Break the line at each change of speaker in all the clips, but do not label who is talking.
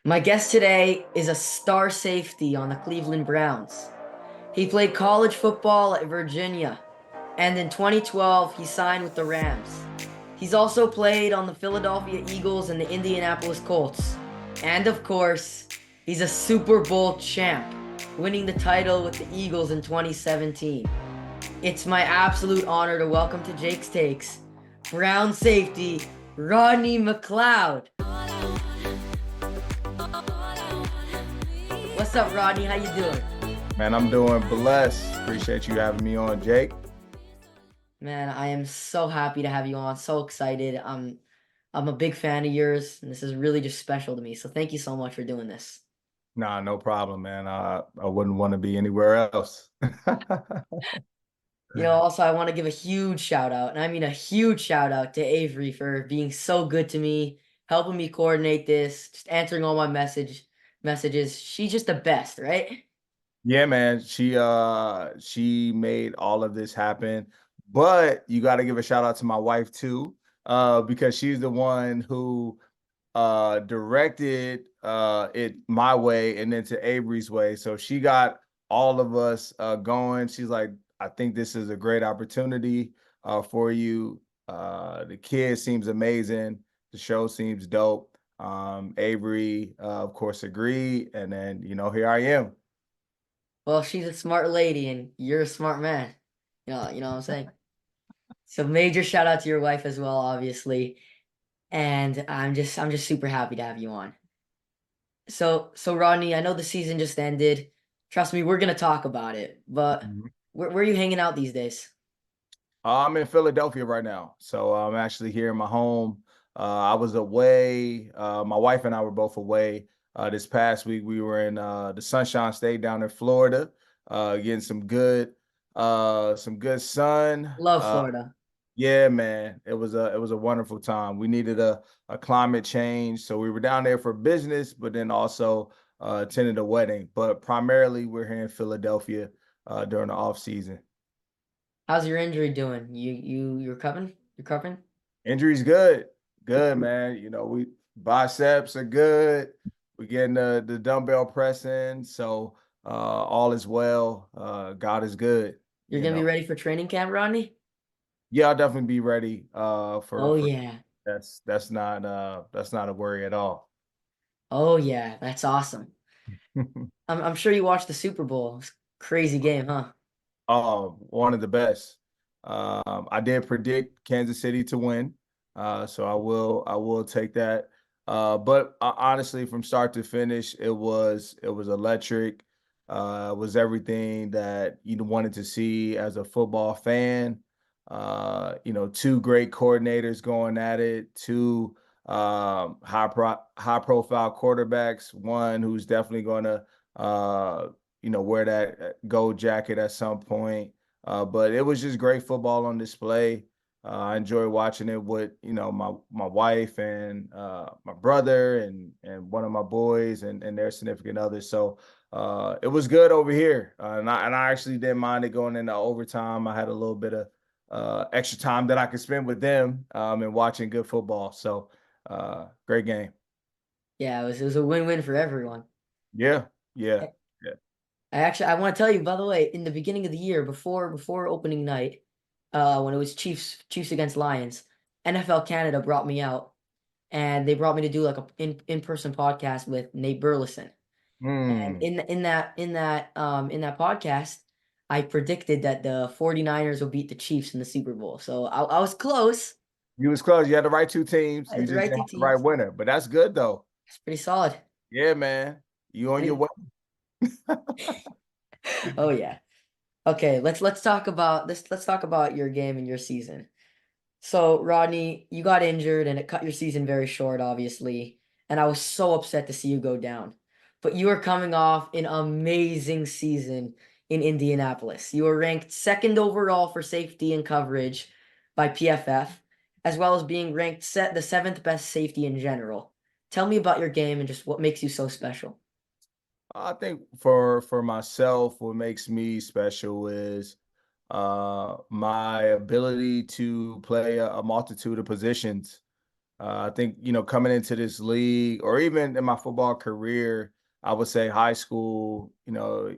My guest today is a star safety on the Cleveland Browns. He played college football at Virginia, and in 2012, he signed with the Rams. He's also played on the Philadelphia Eagles and the Indianapolis Colts. And of course, he's a Super Bowl champ, winning the title with the Eagles in 2017. It's my absolute honor to welcome to Jake's Takes Brown safety Rodney McLeod. What's up, Rodney? How you doing?
Man, I'm doing blessed. Appreciate you having me on, Jake.
Man, I am so happy to have you on. So excited. I'm a big fan of yours, and this is really just special to me. So thank you so much for doing this.
Nah, no problem, man. I wouldn't want to be anywhere else.
Also I want to give a huge shout out, and I mean a huge shout out to Avery for being so good to me, helping me coordinate this, just answering all my messages. She's just the best, right?
Yeah, man. She made all of this happen. But you got to give a shout out to my wife too, because she's the one who directed it my way and then to Avery's way. So she got all of us going. She's like, I think this is a great opportunity for you. The kid seems amazing. The show seems dope. Avery, of course, agreed. And then, here I am.
Well, she's a smart lady, and you're a smart man. You know what I'm saying? So major shout out to your wife as well, obviously. And I'm just super happy to have you on. So Rodney, I know the season just ended. Trust me, we're gonna talk about it. But
Mhm.
where are you hanging out these days?
I'm in Philadelphia right now. So I'm actually here in my home. I was away. My wife and I were both away this past week. We were in the Sunshine State down in Florida, getting some good sun.
Love Florida.
Yeah, man, it was a wonderful time. We needed a climate change, so we were down there for business, but then also attended a wedding. But primarily, we're here in Philadelphia during the off season.
How's your injury doing? You're recovering? You're recovering?
Injuries good. Good, man. We biceps are good. We getting the dumbbell pressing. So all is well. God is good,
You're
you
gonna be
know.
ready for training camp, Rodney?
Yeah, I'll definitely be ready for
Oh
for
yeah.
that's not a worry at all.
Oh yeah. That's awesome. I'm sure you watched the Super Bowl. It's a crazy game, huh?
Oh, one of the best. I did predict Kansas City to win, so I will take that. But honestly, from start to finish, it was electric. It was everything that you wanted to see as a football fan. Two great coordinators going at it, two high profile quarterbacks. One who's definitely going to wear that gold jacket at some point. But it was just great football on display. I enjoy watching it with my wife and my brother and one of my boys and their significant others. So it was good over here, and I actually didn't mind it going into overtime. I had a little bit of extra time that I could spend with them and watching good football. So great game.
Yeah, it was a win-win for everyone.
Yeah, yeah, yeah.
I want to tell you, by the way, in the beginning of the year, before opening night, when it was Chiefs against Lions, NFL Canada brought me out, and they brought me to do like a in-person podcast with Nate Burleson. And
Mm.
in that podcast, I predicted that the 49ers will beat the Chiefs in the Super Bowl. So I was close.
You was close. You had the right two teams.
I
You
had the
just
right
didn't
two
have the right
teams.
winner. But that's good though.
It's pretty solid.
Yeah, man. You on your
Pretty,
way.
oh yeah. Okay, let's talk about this. Let's talk about your game and your season. So, Rodney, you got injured and it cut your season very short, obviously. And I was so upset to see you go down. But you are coming off an amazing season in Indianapolis. You were ranked second overall for safety and coverage by PFF, as well as being ranked the seventh best safety in general. Tell me about your game and just what makes you so special.
I think for myself, what makes me special is my ability to play a multitude of positions. I think, coming into this league or even in my football career, I would say high school, where,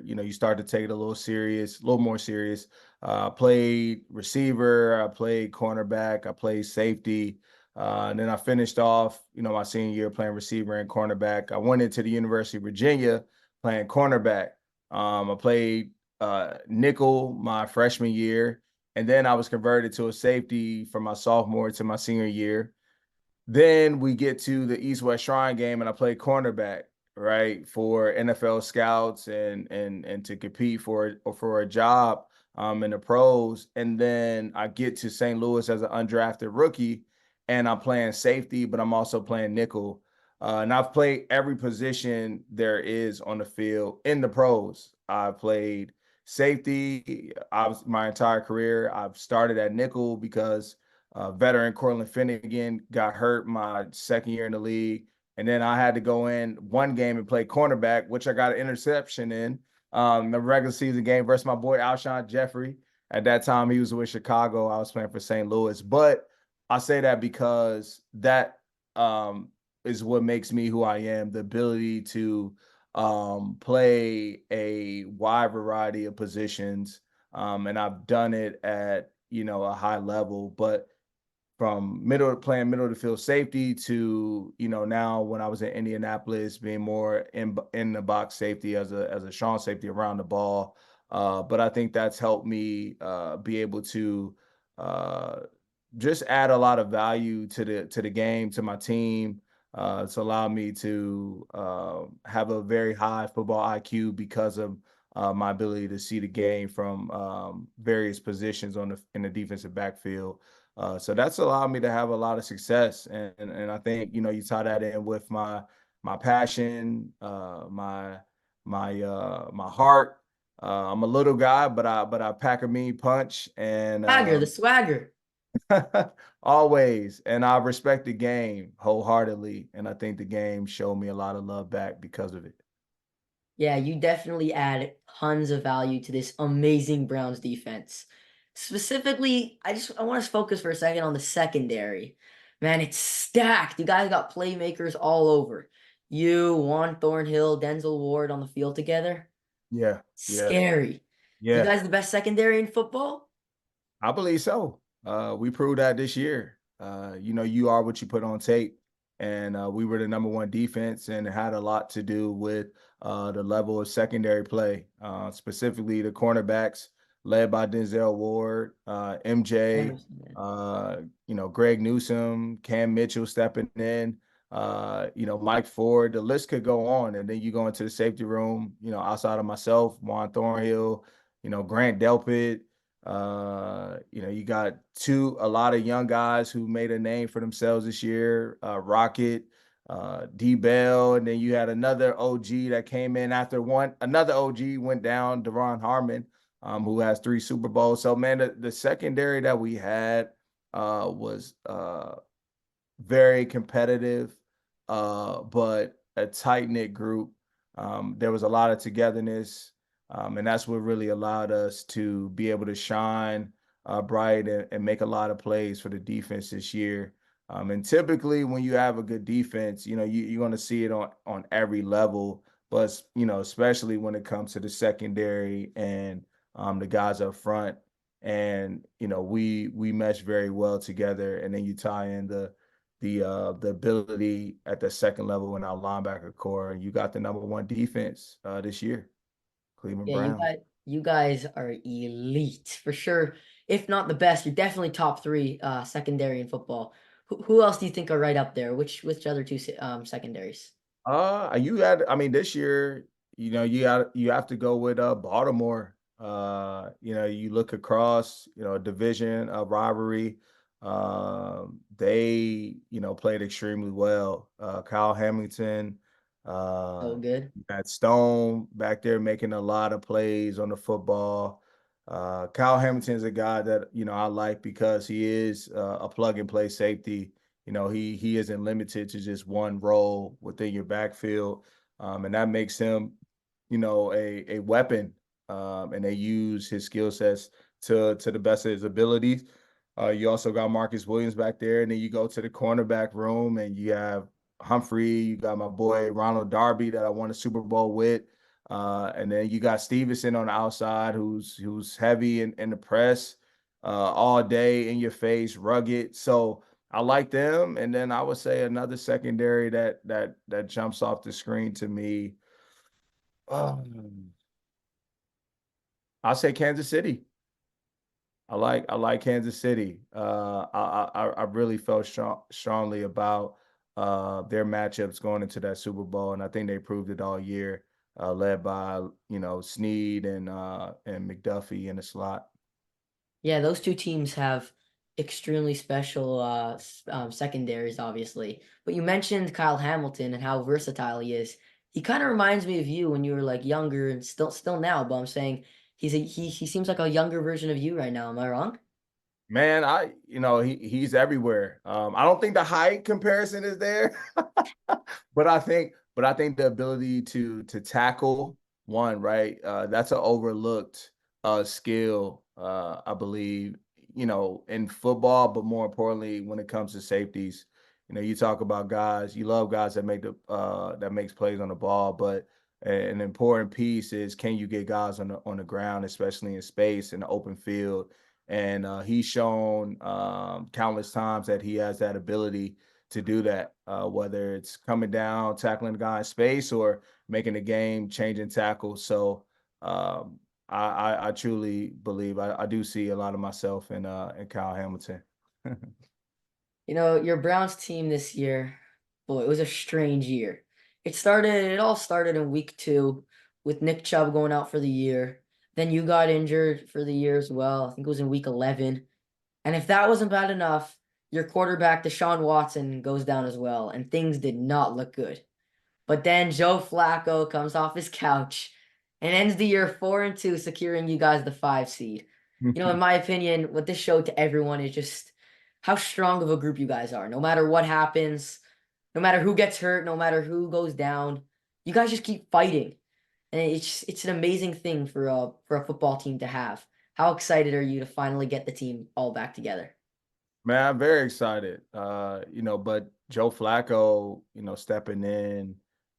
you start to take it a little more serious. I played receiver, I played cornerback, I played safety. And then I finished off, my senior year playing receiver and cornerback. I went into the University of Virginia playing cornerback. I played nickel my freshman year, and then I was converted to a safety from my sophomore to my senior year. Then we get to the East West Shrine game, and I play cornerback, right, for NFL scouts and to compete for a job in the pros. And then I get to St. Louis as an undrafted rookie, and I'm playing safety, but I'm also playing nickel. And I've played every position there is on the field in the pros. I've played safety. My entire career. I've started at nickel because veteran Cortland Finnegan got hurt my second year in the league. And then I had to go in one game and play cornerback, which I got an interception in the regular season game versus my boy Alshon Jeffrey. At that time, he was with Chicago. I was playing for St. Louis. But I say that because that is what makes me who I am, the ability to play a wide variety of positions. And I've done it at, a high level. But from playing middle of the field safety to now when I was in Indianapolis being more in the box safety as a strong safety around the ball. But I think that's helped me be able to uh, just add a lot of value to the game, to my team. It's allowed me to have a very high football IQ because of my ability to see the game from various positions in the defensive backfield. So that's allowed me to have a lot of success, and I think you tie that in with my passion, my heart. I'm a little guy, but I pack a mean punch, and
Swagger, the swagger.
always. And I respect the game wholeheartedly, and I think the game showed me a lot of love back because of it.
Yeah, you definitely add tons of value to this amazing Browns defense. Specifically, I want to focus for a second on the secondary. Man, it's stacked. You guys got playmakers all over. You, Juan Thornhill, Denzel Ward on the field together.
Yeah, yeah,
Scary. You
yeah.
guys the best secondary in football?
I believe so. We proved that this year. You are what you put on tape, and we were the number one defense, and it had a lot to do with the level of secondary play, specifically the cornerbacks led by Denzel Ward, MJ,
Anderson,
Greg Newsome, Cam Mitchell stepping in. Mike Ford. The list could go on, and then you go into the safety room. Outside of myself, Juan Thornhill, Grant Delpit. You got a lot of young guys who made a name for themselves this year. Rocket, D Bell, and then you had another OG that came in after one. Another OG went down, Deron Harmon, who has 3 Super Bowls. So man, the secondary that we had was very competitive, but a tight knit group. There was a lot of togetherness, and that's what really allowed us to be able to shine bright and make a lot of plays for the defense this year. And typically, when you have a good defense, you're going to see it on every level, but especially when it comes to the secondary and the guys up front. And we mesh very well together, and then you tie in the ability at the second level in our linebacker core. And you got the number one defense this year, Cleveland
Yeah,
Brown.
you guys are elite for sure. If not the best, you're definitely top three secondary in football. Who else do you think are right up there? Which other two secondaries?
I mean, this year, you have to go with Baltimore. You look across, a division, a rivalry. They, played extremely well. Kyle Hamilton,
So good.
at Stone back there making a lot of plays on the football. Kyle Hamilton's a guy that I like because he is a plug and play safety. He isn't limited to just one role within your backfield, and that makes him, a weapon. And they use his skill sets to the best of his abilities. You also got Marcus Williams back there, and then you go to the cornerback room, and you have Humphrey. You got my boy Ronald Darby that I won a Super Bowl with, and then you got Stevenson on the outside, who's heavy in the press, all day in your face, rugged. So I like them, and then I would say another secondary that jumps off the screen to me. I'll say Kansas City. I like Kansas City. I really felt strongly about their matchups going into that Super Bowl, and I think they proved it all year, led by Snead and McDuffie in the slot.
Yeah, those two teams have extremely special secondaries, obviously. But you mentioned Kyle Hamilton and how versatile he is. He kind of reminds me of you when you were like younger and still now, but I'm saying he seems like a younger version of you right now. Am I wrong?
Man, he's everywhere. I don't think the height comparison is there, but I think the ability to tackle one, right? That's an overlooked skill, I believe, in football, but more importantly, when it comes to safeties. You talk about guys, you love guys that makes plays on the ball, but an important piece is can you get guys on the ground, especially in space in the open field. And he's shown countless times that he has that ability to do that, whether it's coming down, tackling the guy in space, or making a game changing tackle. So I truly believe I do see a lot of myself in Kyle Hamilton.
You know, your Browns team this year, boy, it was a strange year. It all started in week 2 with Nick Chubb going out for the year. Then you got injured for the year as well. I think it was in week 11. And if that wasn't bad enough, your quarterback, Deshaun Watson, goes down as well, and things did not look good. But then Joe Flacco comes off his couch and ends the year 4-2, securing you guys the 5 seed. You know, in my opinion, what this showed to everyone is just how strong of a group you guys are. No matter what happens, no matter who gets hurt, no matter who goes down, you guys just keep fighting. And it's an amazing thing for a football team to have. How excited are you to finally get the team all back together?
Man, I'm very excited. But Joe Flacco, stepping in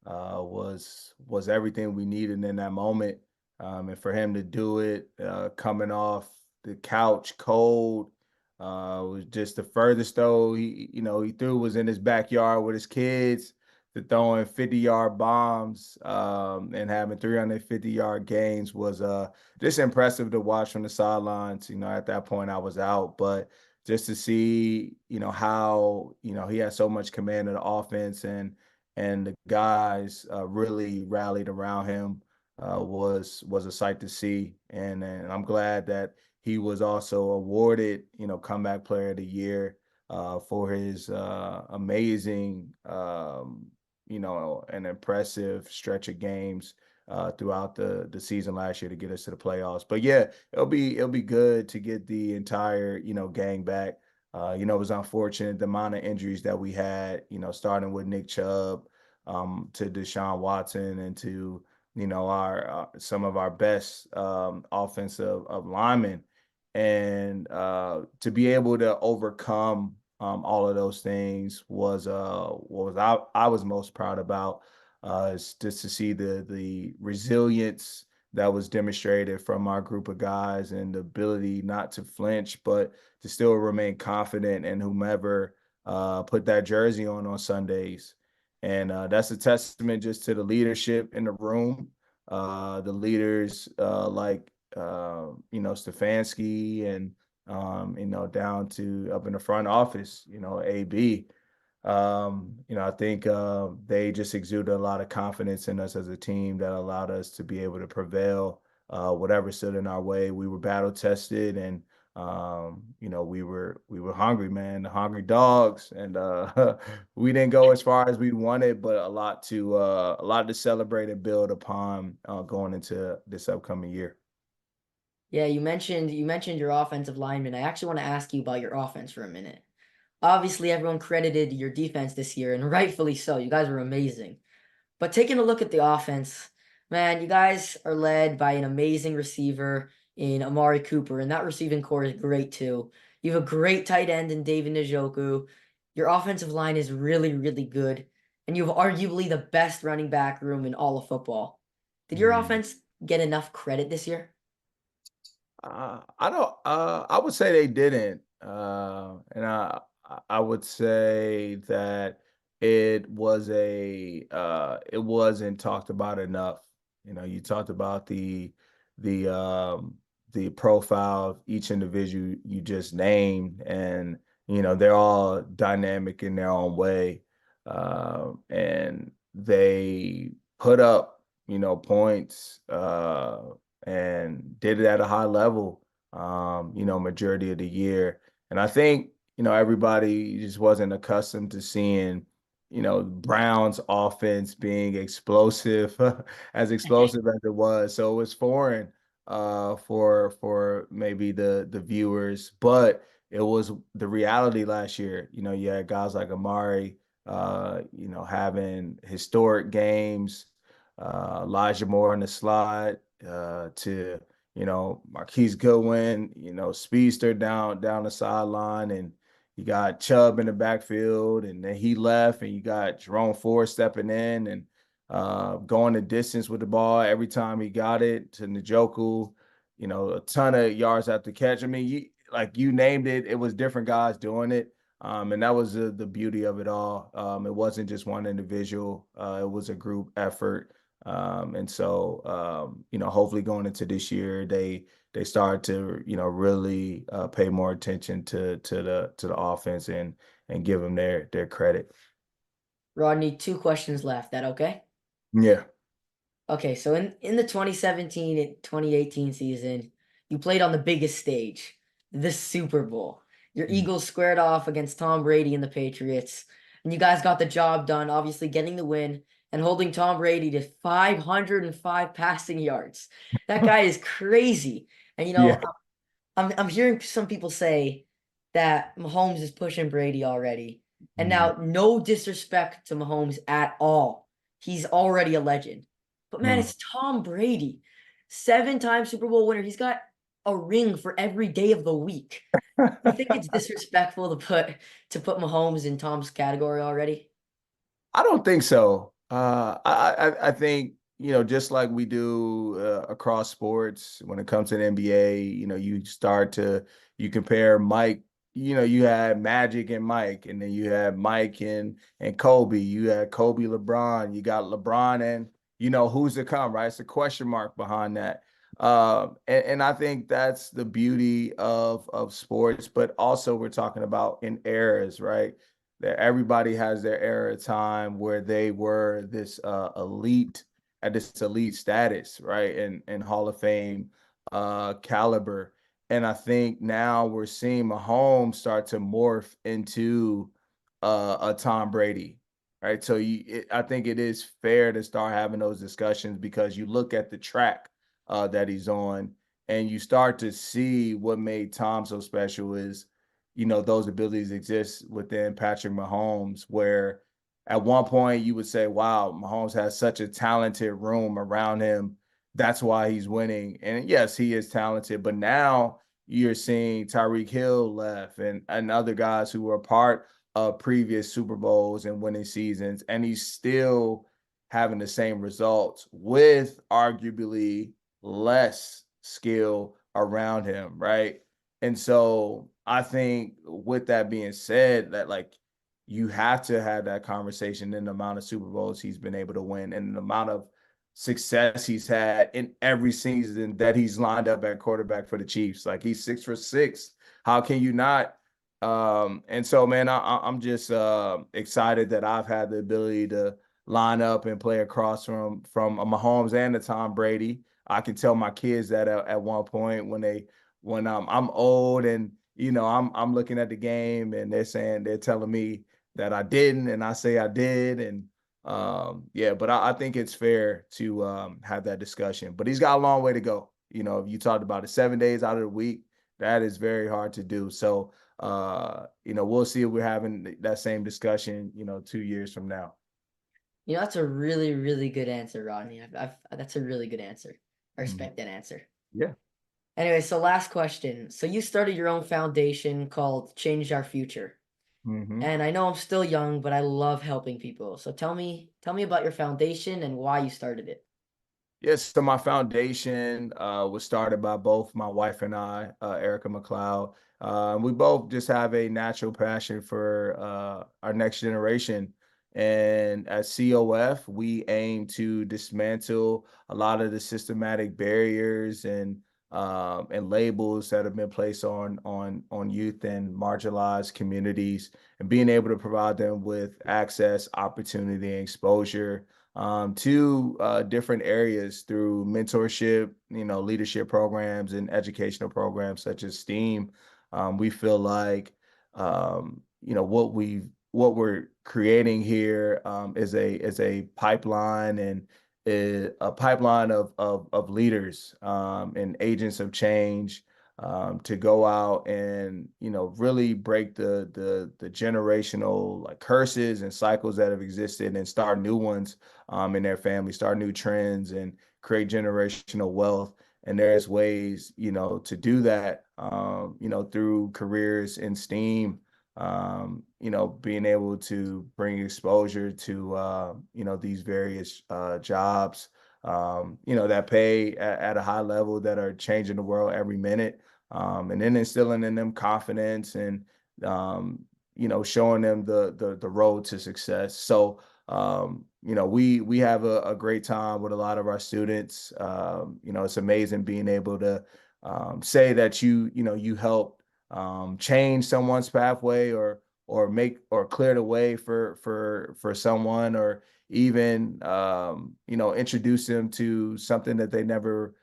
was everything we needed in that moment. And for him to do it, coming off the couch cold, was just the furthest though he threw was in his backyard with his kids to throwing 50-yard bombs and having 350-yard games was just impressive to watch from the sidelines. At that point I was out, but just to see, how, he had so much command of the offense and the guys really rallied around him was a sight to see. And I'm glad that he was also awarded, comeback player of the year for his amazing, and impressive stretch of games throughout the season last year to get us to the playoffs. But yeah, it'll be good to get the entire gang back. It was unfortunate the amount of injuries that we had. Starting with Nick Chubb, to Deshaun Watson, and to our some of our best offensive of linemen, and to be able to overcome all of those things was what was I was most proud about. Is just to see the resilience that was demonstrated from our group of guys and the ability not to flinch, but to still remain confident in whomever put that jersey on Sundays. And that's a testament just to the leadership in the room, the leaders like Stefanski and down to up in the front office, AB. I think they just exuded a lot of confidence in us as a team that allowed us to be able to prevail. Whatever stood in our way, we were battle tested, and we were hungry, man, the hungry dogs, and we didn't go as far as we wanted, but a lot to celebrate and build upon going into this upcoming year.
Yeah, you mentioned your offensive lineman. I actually want to ask you about your offense for a minute. Obviously, everyone credited your defense this year, and rightfully so. You guys were amazing. But taking a look at the offense, man, you guys are led by an amazing receiver in Amari Cooper, and that receiving core is great too. You have a great tight end in David Njoku. Your offensive line is really, really good. And you have arguably the best running back room in all of football. Did your
Mm.
offense get enough credit this year?
I don't. I would say they didn't, and I would say that it wasn't talked about enough. You know, you talked about the um, the profile of each individual you just named, and you know they're all dynamic in their own way, and they put up points. And did it at a high level, majority of the year. And I think, everybody just wasn't accustomed to seeing, Brown's offense being explosive, as explosive as it was. So it was foreign for maybe the viewers, but it was the reality last year. You know, you had guys like Amari, having historic games, Elijah Moore in the slot, to Marquise Goodwin, speedster down the sideline, and you got Chubb in the backfield, and then he left, and you got Jerome Ford stepping in and going the distance with the ball every time he got it to Njoku, a ton of yards after catch. I mean, you named it, it was different guys doing it. And that was the beauty of it all. It wasn't just one individual, it was a group effort. And so, hopefully going into this year, they start to, really pay more attention to the offense and give them their credit.
Rodney, two questions left. That okay?
Yeah.
Okay, so in the 2017 and 2018 season, you played on the biggest stage, the Super Bowl. Your
Mm.
Eagles squared off against Tom Brady and the Patriots, and you guys got the job done, obviously getting the win and holding Tom Brady to 505 passing yards. That guy is crazy. And
Yeah.
I'm hearing some people say that Mahomes is pushing Brady already. And
Mhm.
now, no disrespect to Mahomes at all. He's already a legend. But man,
Mm.
it's Tom Brady, 7-time Super Bowl winner. He's got a ring for every day of the week. You think it's disrespectful to put Mahomes in Tom's category already?
I don't think so. I think just like we do across sports when it comes to the NBA. You compare Mike. You had Magic and Mike, and then you had Mike and Kobe. You had Kobe, LeBron. You got LeBron, and who's to come, right? It's a question mark behind that. And I think that's the beauty of sports, but also we're talking about in eras, right? That everybody has their era of time where they were this elite at this elite status, right? And Hall of Fame caliber. And I think now we're seeing Mahomes start to morph into a Tom Brady, right? So I think it is fair to start having those discussions because you look at the track that he's on, and you start to see what made Tom so special is those abilities exist within Patrick Mahomes, where at one point you would say, wow, Mahomes has such a talented room around him. That's why he's winning. And yes, he is talented, but now you're seeing Tyreek Hill left and other guys who were part of previous Super Bowls and winning seasons, and he's still having the same results with arguably less skill around him, right? And so I think with that being said, that like you have to have that conversation in the amount of Super Bowls he's been able to win and the amount of success he's had in every season that he's lined up at quarterback for the Chiefs. Like he's 6 for 6. How can you not? And so, man, I'm just excited that I've had the ability to line up and play across from a Mahomes and a Tom Brady. I can tell my kids that at one point when I'm old and I'm looking at the game and they're telling me that I didn't and I say I did and yeah, but I think it's fair to have that discussion. But he's got a long way to go. If you talked about it 7 days out of the week, that is very hard to do. So we'll see if we're having that same discussion, 2 years from now.
That's a really, really good answer, Rodney. That's a really good answer. I
Mhm.
respect that answer.
Yeah.
Anyway, so last question. So you started your own foundation called Change Our Future.
Hmm.
And I know I'm still young, but I love helping people. So tell me about your foundation and why you started it.
Yes, so my foundation was started by both my wife and I, Erica McLeod. We both just have a natural passion for our next generation. And at COF, we aim to dismantle a lot of the systematic barriers and labels that have been placed on youth and marginalized communities, and being able to provide them with access, opportunity, and exposure to different areas through mentorship, leadership programs and educational programs such as STEAM. We feel like what we're creating here is a pipeline and a pipeline of leaders and agents of change to go out and really break the generational like curses and cycles that have existed and start new ones in their family, start new trends, and create generational wealth. And there's ways, to do that, through careers in STEAM, being able to bring exposure to, these various jobs, that pay at a high level that are changing the world every minute. And then instilling in them confidence and, showing them the road to success. So, we have a great time with a lot of our students. It's amazing being able to say that you helped change someone's pathway or make or clear the way for someone, or even introduce them to something that they never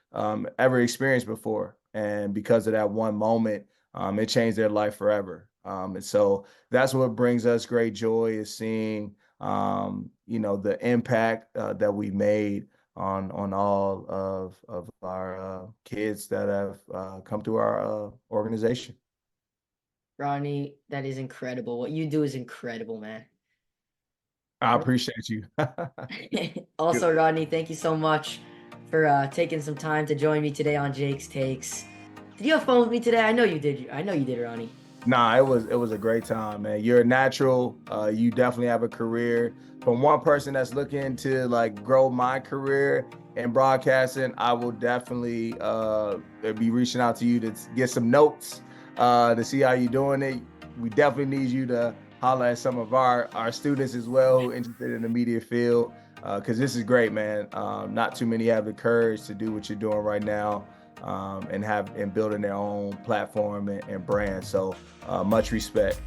ever experienced before, and because of that one moment, it changed their life forever. And so that's what brings us great joy, is seeing the impact that we made on all of our kids that have come through our organization.
Rodney, that is incredible. What you do is incredible, man.
I appreciate you.
Also, Rodney, thank you so much for taking some time to join me today on Jake's Takes. Did you have fun with me today? I know you did. I know you did, Rodney.
Nah, it was a great time, man. You're a natural. You definitely have a career. From one person that's looking to like grow my career in broadcasting, I will definitely be reaching out to you to get some notes to see how you're doing it. We definitely need you to holler at some of our students as well who are interested in the media field, because this is great, man. Not too many have the courage to do what you're doing right now, and building their own platform and brand. So much respect.